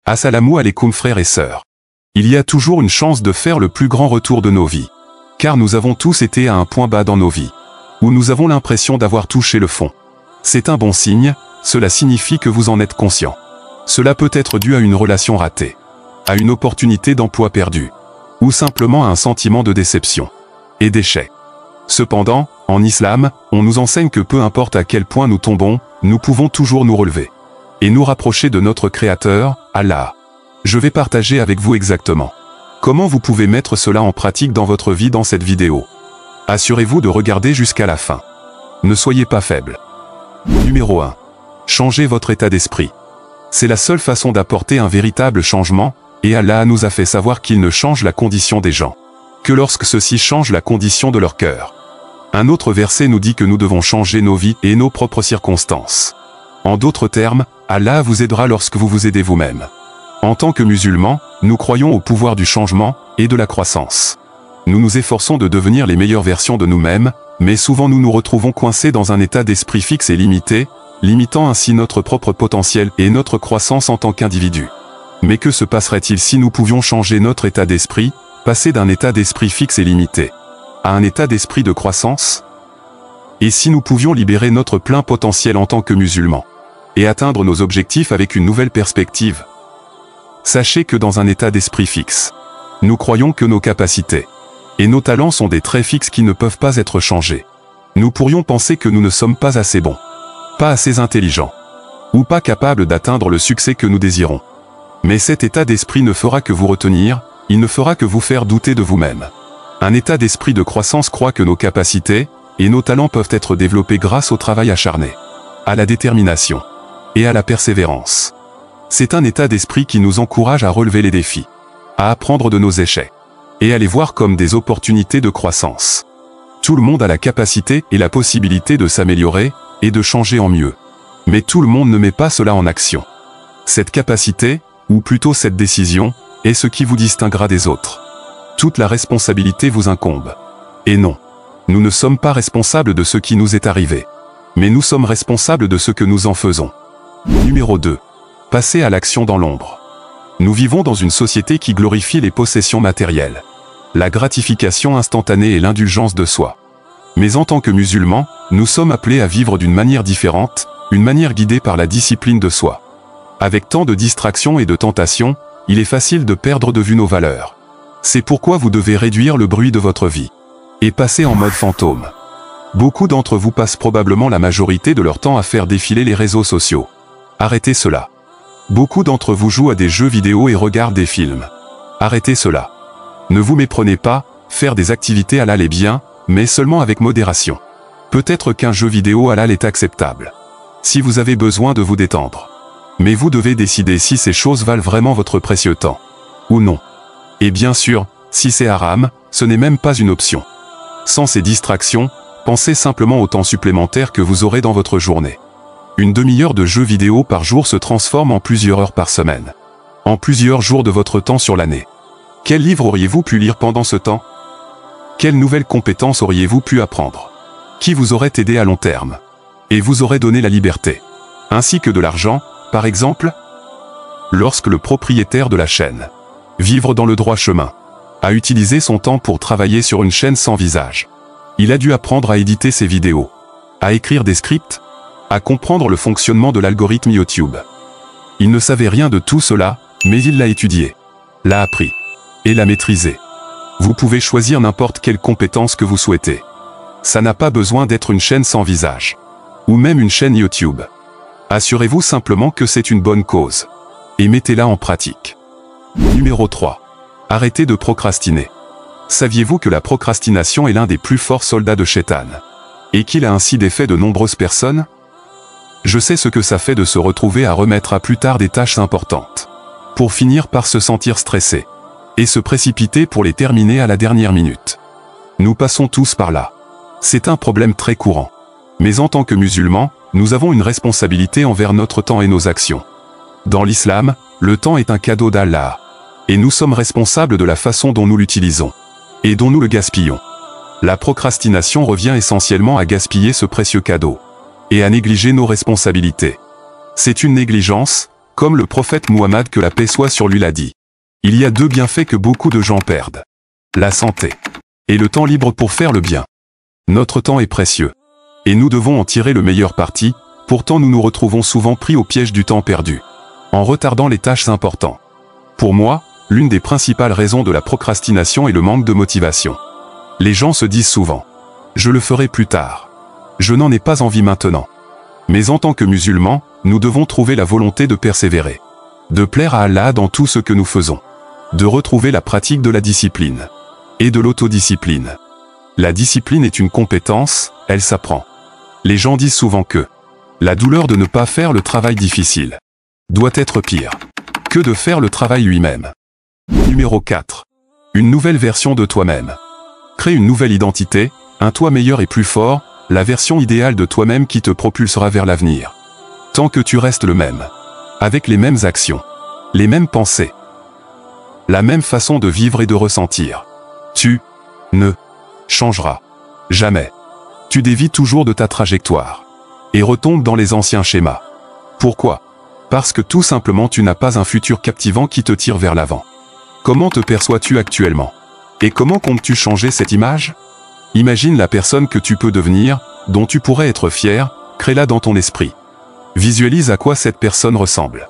Assalamu alaikum frères et sœurs. Il y a toujours une chance de faire le plus grand retour de nos vies. Car nous avons tous été à un point bas dans nos vies, où nous avons l'impression d'avoir touché le fond. C'est un bon signe, cela signifie que vous en êtes conscient. Cela peut être dû à une relation ratée, à une opportunité d'emploi perdue, ou simplement à un sentiment de déception et d'échec. Cependant, en islam, on nous enseigne que peu importe à quel point nous tombons, nous pouvons toujours nous relever et nous rapprocher de notre Créateur, Allah. Je vais partager avec vous exactement comment vous pouvez mettre cela en pratique dans votre vie dans cette vidéo. Assurez-vous de regarder jusqu'à la fin. Ne soyez pas faible. Numéro 1. Changez votre état d'esprit. C'est la seule façon d'apporter un véritable changement, et Allah nous a fait savoir qu'il ne change la condition des gens que lorsque ceux-ci changent la condition de leur cœur. Un autre verset nous dit que nous devons changer nos vies et nos propres circonstances. En d'autres termes, Allah vous aidera lorsque vous vous aidez vous-même. En tant que musulmans, nous croyons au pouvoir du changement et de la croissance. Nous nous efforçons de devenir les meilleures versions de nous-mêmes, mais souvent nous nous retrouvons coincés dans un état d'esprit fixe et limité, limitant ainsi notre propre potentiel et notre croissance en tant qu'individu. Mais que se passerait-il si nous pouvions changer notre état d'esprit, passer d'un état d'esprit fixe et limité à un état d'esprit de croissance? Et si nous pouvions libérer notre plein potentiel en tant que musulmans et atteindre nos objectifs avec une nouvelle perspective? Sachez que dans un état d'esprit fixe, nous croyons que nos capacités et nos talents sont des traits fixes qui ne peuvent pas être changés. Nous pourrions penser que nous ne sommes pas assez bons, pas assez intelligents, ou pas capables d'atteindre le succès que nous désirons. Mais cet état d'esprit ne fera que vous retenir, il ne fera que vous faire douter de vous-même. Un état d'esprit de croissance croit que nos capacités et nos talents peuvent être développés grâce au travail acharné, à la détermination et à la persévérance. C'est un état d'esprit qui nous encourage à relever les défis, à apprendre de nos échecs et à les voir comme des opportunités de croissance. Tout le monde a la capacité et la possibilité de s'améliorer et de changer en mieux. Mais tout le monde ne met pas cela en action. Cette capacité, ou plutôt cette décision, est ce qui vous distinguera des autres. Toute la responsabilité vous incombe. Et non, nous ne sommes pas responsables de ce qui nous est arrivé. Mais nous sommes responsables de ce que nous en faisons. Numéro 2. Passez à l'action dans l'ombre. Nous vivons dans une société qui glorifie les possessions matérielles, la gratification instantanée et l'indulgence de soi. Mais en tant que musulmans, nous sommes appelés à vivre d'une manière différente, une manière guidée par la discipline de soi. Avec tant de distractions et de tentations, il est facile de perdre de vue nos valeurs. C'est pourquoi vous devez réduire le bruit de votre vie et passer en mode fantôme. Beaucoup d'entre vous passent probablement la majorité de leur temps à faire défiler les réseaux sociaux. Arrêtez cela. Beaucoup d'entre vous jouent à des jeux vidéo et regardent des films. Arrêtez cela. Ne vous méprenez pas, faire des activités halal est bien, mais seulement avec modération. Peut-être qu'un jeu vidéo halal est acceptable si vous avez besoin de vous détendre. Mais vous devez décider si ces choses valent vraiment votre précieux temps ou non. Et bien sûr, si c'est haram, ce n'est même pas une option. Sans ces distractions, pensez simplement au temps supplémentaire que vous aurez dans votre journée. Une demi-heure de jeux vidéo par jour se transforme en plusieurs heures par semaine. En plusieurs jours de votre temps sur l'année. Quel livre auriez-vous pu lire pendant ce temps? Quelles nouvelles compétences auriez-vous pu apprendre? Qui vous aurait aidé à long terme? Et vous aurait donné la liberté, ainsi que de l'argent, par exemple? Lorsque le propriétaire de la chaîne Vivre dans le droit chemin a utilisé son temps pour travailler sur une chaîne sans visage, il a dû apprendre à éditer ses vidéos, à écrire des scripts, à comprendre le fonctionnement de l'algorithme YouTube. Il ne savait rien de tout cela, mais il l'a étudié, l'a appris et l'a maîtrisé. Vous pouvez choisir n'importe quelle compétence que vous souhaitez. Ça n'a pas besoin d'être une chaîne sans visage, ou même une chaîne YouTube. Assurez-vous simplement que c'est une bonne cause, et mettez-la en pratique. Numéro 3. Arrêtez de procrastiner. Saviez-vous que la procrastination est l'un des plus forts soldats de Shaitan, et qu'il a ainsi défait de nombreuses personnes? Je sais ce que ça fait de se retrouver à remettre à plus tard des tâches importantes, pour finir par se sentir stressé, et se précipiter pour les terminer à la dernière minute. Nous passons tous par là. C'est un problème très courant. Mais en tant que musulmans, nous avons une responsabilité envers notre temps et nos actions. Dans l'islam, le temps est un cadeau d'Allah. Et nous sommes responsables de la façon dont nous l'utilisons, et dont nous le gaspillons. La procrastination revient essentiellement à gaspiller ce précieux cadeau, et à négliger nos responsabilités. C'est une négligence, Comme le prophète Muhammad, que la paix soit sur lui, l'a dit. Il y a 2 bienfaits que beaucoup de gens perdent. La santé et le temps libre pour faire le bien. Notre temps est précieux. Et nous devons en tirer le meilleur parti, pourtant nous nous retrouvons souvent pris au piège du temps perdu, en retardant les tâches importantes. Pour moi, l'une des principales raisons de la procrastination est le manque de motivation. Les gens se disent souvent « Je le ferai plus tard. Je n'en ai pas envie maintenant ». Mais en tant que musulmans, nous devons trouver la volonté de persévérer, de plaire à Allah dans tout ce que nous faisons, de retrouver la pratique de la discipline et de l'autodiscipline. La discipline est une compétence, elle s'apprend. Les gens disent souvent que la douleur de ne pas faire le travail difficile doit être pire que de faire le travail lui-même. Numéro 4. Une nouvelle version de toi-même. Crée une nouvelle identité, un toi meilleur et plus fort, la version idéale de toi-même qui te propulsera vers l'avenir. Tant que tu restes le même, avec les mêmes actions, les mêmes pensées, la même façon de vivre et de ressentir, tu ne changeras jamais. Tu dévies toujours de ta trajectoire et retombes dans les anciens schémas. Pourquoi? Parce que tout simplement tu n'as pas un futur captivant qui te tire vers l'avant. Comment te perçois-tu actuellement? Et comment comptes-tu changer cette image? Imagine la personne que tu peux devenir, dont tu pourrais être fier, crée-la dans ton esprit. Visualise à quoi cette personne ressemble.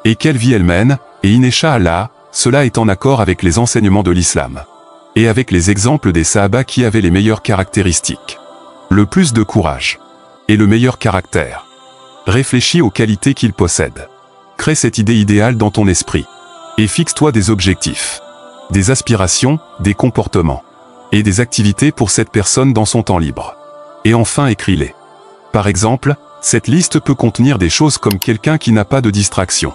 Et quelle vie elle mène, et Inch'Allah, cela est en accord avec les enseignements de l'islam. Et avec les exemples des Sahaba qui avaient les meilleures caractéristiques. Le plus de courage. Et le meilleur caractère. Réfléchis aux qualités qu'ils possèdent. Crée cette idée idéale dans ton esprit. Et fixe-toi des objectifs, des aspirations, des comportements et des activités pour cette personne dans son temps libre. Et enfin écris-les. Par exemple, cette liste peut contenir des choses comme quelqu'un qui n'a pas de distraction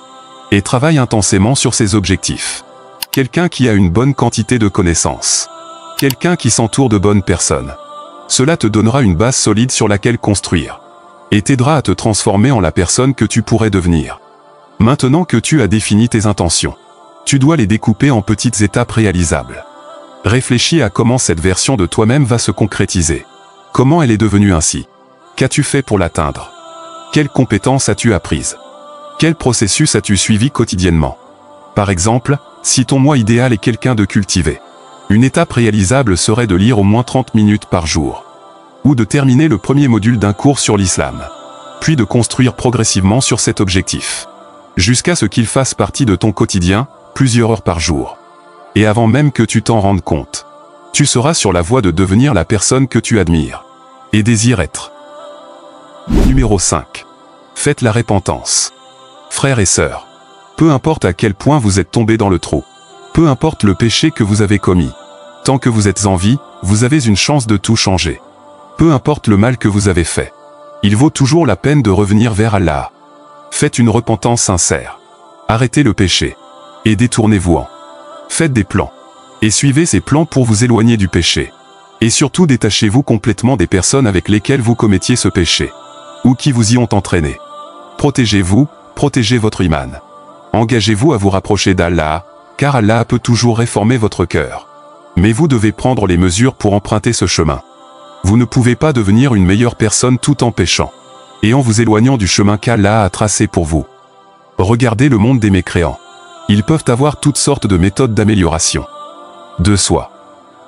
et travaille intensément sur ses objectifs. Quelqu'un qui a une bonne quantité de connaissances. Quelqu'un qui s'entoure de bonnes personnes. Cela te donnera une base solide sur laquelle construire et t'aidera à te transformer en la personne que tu pourrais devenir. Maintenant que tu as défini tes intentions, tu dois les découper en petites étapes réalisables. Réfléchis à comment cette version de toi-même va se concrétiser. Comment elle est devenue ainsi? Qu'as-tu fait pour l'atteindre? Quelles compétences as-tu apprises? Quel processus as-tu suivi quotidiennement? Par exemple, si ton moi idéal est quelqu'un de cultivé, une étape réalisable serait de lire au moins 30 minutes par jour. Ou de terminer le premier module d'un cours sur l'islam. Puis de construire progressivement sur cet objectif. Jusqu'à ce qu'il fasse partie de ton quotidien, plusieurs heures par jour. Et avant même que tu t'en rendes compte, tu seras sur la voie de devenir la personne que tu admires et désires être. Numéro 5. Faites la repentance. Frères et sœurs, peu importe à quel point vous êtes tombés dans le trou, peu importe le péché que vous avez commis, tant que vous êtes en vie, vous avez une chance de tout changer. Peu importe le mal que vous avez fait, il vaut toujours la peine de revenir vers Allah. Faites une repentance sincère. Arrêtez le péché. Et détournez-vous-en. Faites des plans. Et suivez ces plans pour vous éloigner du péché. Et surtout détachez-vous complètement des personnes avec lesquelles vous commettiez ce péché. Ou qui vous y ont entraîné. Protégez-vous, protégez votre iman. Engagez-vous à vous rapprocher d'Allah, car Allah peut toujours réformer votre cœur. Mais vous devez prendre les mesures pour emprunter ce chemin. Vous ne pouvez pas devenir une meilleure personne tout en péchant. Et en vous éloignant du chemin qu'Allah a tracé pour vous. Regardez le monde des mécréants. Ils peuvent avoir toutes sortes de méthodes d'amélioration de soi.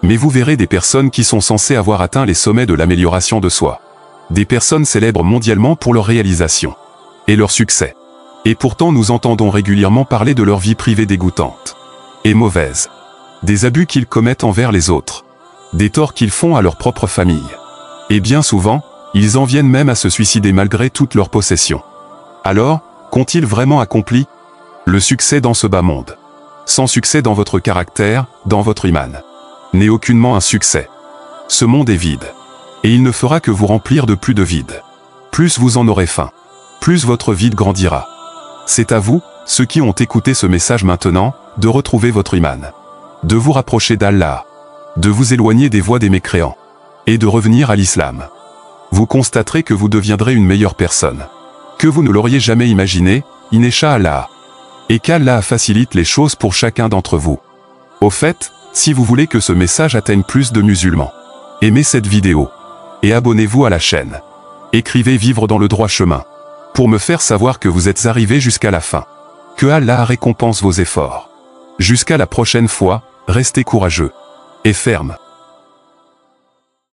Mais vous verrez des personnes qui sont censées avoir atteint les sommets de l'amélioration de soi. Des personnes célèbres mondialement pour leur réalisation et leur succès. Et pourtant nous entendons régulièrement parler de leur vie privée dégoûtante et mauvaise. Des abus qu'ils commettent envers les autres. Des torts qu'ils font à leur propre famille. Et bien souvent, ils en viennent même à se suicider malgré toutes leurs possessions. Alors, qu'ont-ils vraiment accompli? Le succès dans ce bas monde. Sans succès dans votre caractère, dans votre iman, n'est aucunement un succès. Ce monde est vide. Et il ne fera que vous remplir de plus de vide. Plus vous en aurez faim, plus votre vide grandira. C'est à vous, ceux qui ont écouté ce message maintenant, de retrouver votre iman. De vous rapprocher d'Allah. De vous éloigner des voies des mécréants. Et de revenir à l'islam. Vous constaterez que vous deviendrez une meilleure personne. Que vous ne l'auriez jamais imaginé, Inch'Allah. Et qu'Allah facilite les choses pour chacun d'entre vous. Au fait, si vous voulez que ce message atteigne plus de musulmans, aimez cette vidéo. Et abonnez-vous à la chaîne. Écrivez vivre dans le droit chemin. Pour me faire savoir que vous êtes arrivé jusqu'à la fin. Que Allah récompense vos efforts. Jusqu'à la prochaine fois, restez courageux et fermes.